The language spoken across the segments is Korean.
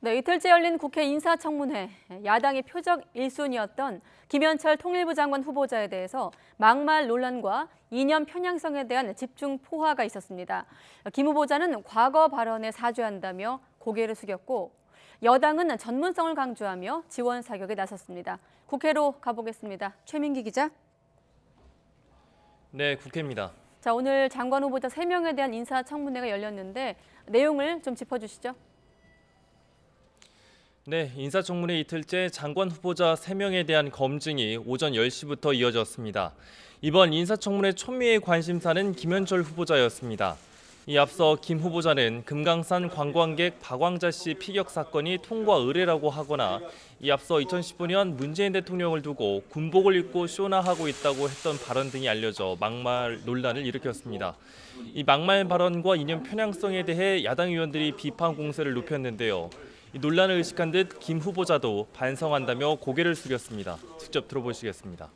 네, 이틀째 열린 국회 인사청문회. 야당의 표적 1순위였던 김현철 통일부 장관 후보자에 대해서 막말 논란과 이념 편향성에 대한 집중 포화가 있었습니다. 김 후보자는 과거 발언에 사죄한다며 고개를 숙였고 여당은 전문성을 강조하며 지원 사격에 나섰습니다. 국회로 가보겠습니다. 최민기 기자. 네, 국회입니다. 자, 오늘 장관 후보자 3명에 대한 인사청문회가 열렸는데 내용을 좀 짚어주시죠. 네, 인사청문회 이틀째 장관 후보자 3명에 대한 검증이 오전 10시부터 이어졌습니다. 이번 인사청문회 초미의 관심사는 김현철 후보자였습니다. 이 앞서 김 후보자는 금강산 관광객 박왕자 씨 피격 사건이 통과 의례라고 하거나 이 앞서 2019년 문재인 대통령을 두고 군복을 입고 쇼나 하고 있다고 했던 발언 등이 알려져 막말 논란을 일으켰습니다. 이 막말 발언과 이념 편향성에 대해 야당 의원들이 비판 공세를 높였는데요. 이 논란을 의식한 듯 김 후보자도 반성한다며 고개를 숙였습니다. 직접 들어보시겠습니다.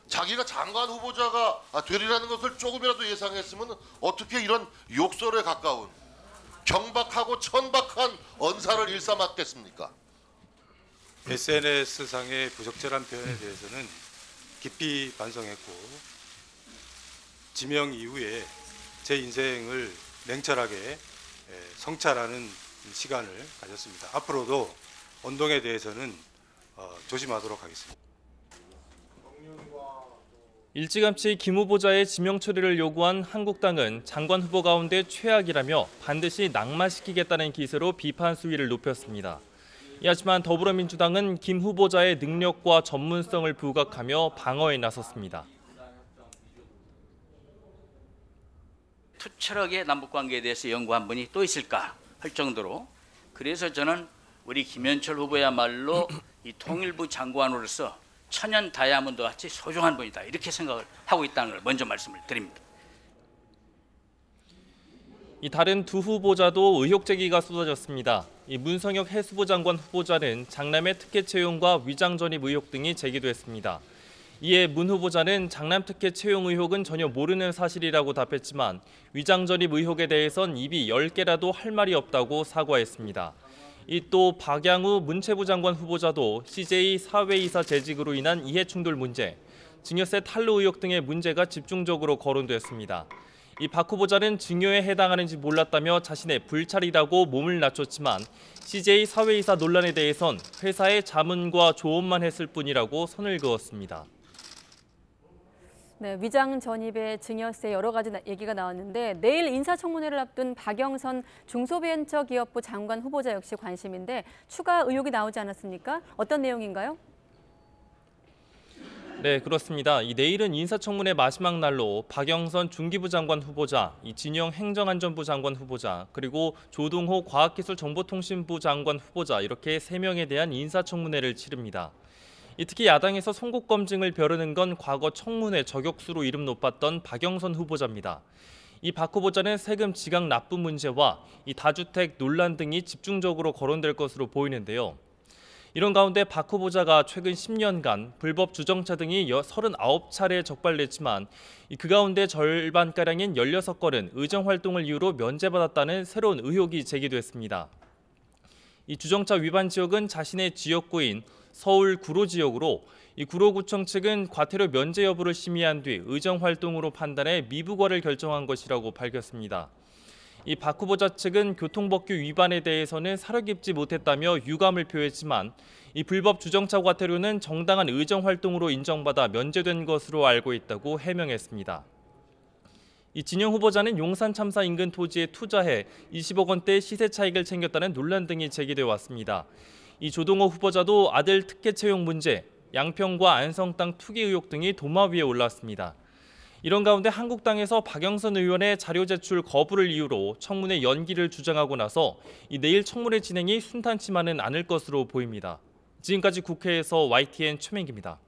자기가 장관 후보자가 되리라는 것을 조금이라도 예상했으면 어떻게 이런 욕설에 가까운 경박하고 천박한 언사를 일삼았겠습니까? SNS상의 부적절한 표현에 대해서는 깊이 반성했고 지명 이후에 제 인생을 냉철하게 성찰하는 시간을 가졌습니다. 앞으로도 언동에 대해서는 조심하도록 하겠습니다. 일찌감치 김 후보자의 지명 처리를 요구한 한국당은 장관 후보 가운데 최악이라며 반드시 낙마시키겠다는 기세로 비판 수위를 높였습니다. 하지만 더불어민주당은 김 후보자의 능력과 전문성을 부각하며 방어에 나섰습니다. 투철하게 남북관계에 대해서 연구한 분이 또 있을까 할 정도로, 그래서 저는 우리 김현철 후보야말로 이 통일부 장관으로서 천연 다이아몬드 같이 소중한 분이다, 이렇게 생각을 하고 있다는 걸 먼저 말씀을 드립니다. 이 다른 두 후보자도 의혹 제기가 쏟아졌습니다. 이 문성혁 해수부 장관 후보자는 장남의 특혜 채용과 위장 전입 의혹 등이 제기됐습니다. 이에 문 후보자는 장남 특혜 채용 의혹은 전혀 모르는 사실이라고 답했지만 위장 전입 의혹에 대해선 입이 10개라도 할 말이 없다고 사과했습니다. 이 또 박양우 문체부 장관 후보자도 CJ 사회이사 재직으로 인한 이해충돌 문제, 증여세 탈루 의혹 등의 문제가 집중적으로 거론됐습니다. 이 박 후보자는 증여에 해당하는지 몰랐다며 자신의 불찰이라고 몸을 낮췄지만 CJ 사회이사 논란에 대해선 회사의 자문과 조언만 했을 뿐이라고 선을 그었습니다. 네, 위장 전입의 증여세 여러 가지 얘기가 나왔는데 내일 인사청문회를 앞둔 박영선 중소벤처기업부 장관 후보자 역시 관심인데 추가 의혹이 나오지 않았습니까? 어떤 내용인가요? 네, 그렇습니다. 내일은 인사청문회 마지막 날로 박영선 중기부 장관 후보자, 진영 행정안전부 장관 후보자, 그리고 조동호 과학기술정보통신부 장관 후보자 이렇게 3명에 대한 인사청문회를 치릅니다. 특히 야당에서 송곳 검증을 벼르는 건 과거 청문회 저격수로 이름 높았던 박영선 후보자입니다. 이 박 후보자는 세금 지각 납부 문제와 다주택 논란 등이 집중적으로 거론될 것으로 보이는데요. 이런 가운데 박 후보자가 최근 10년간 불법 주정차 등이 39차례 적발됐지만 그 가운데 절반가량인 16건은 의정활동을 이유로 면제받았다는 새로운 의혹이 제기됐습니다. 이 주정차 위반 지역은 자신의 지역구인 서울 구로 지역으로 이 구로구청 측은 과태료 면제 여부를 심의한 뒤 의정활동으로 판단해 미부과를 결정한 것이라고 밝혔습니다. 이 박 후보자 측은 교통법규 위반에 대해서는 사려 깊지 못했다며 유감을 표했지만 이 불법 주정차 과태료는 정당한 의정활동으로 인정받아 면제된 것으로 알고 있다고 해명했습니다. 이 진영 후보자는 용산 참사 인근 토지에 투자해 20억 원대 시세 차익을 챙겼다는 논란 등이 제기돼 왔습니다. 이 조동호 후보자도 아들 특혜 채용 문제, 양평과 안성 땅 투기 의혹 등이 도마 위에 올랐습니다. 이런 가운데 한국당에서 박영선 의원의 자료 제출 거부를 이유로 청문회 연기를 주장하고 나서 내일 청문회 진행이 순탄치만은 않을 것으로 보입니다. 지금까지 국회에서 YTN 최민기입니다.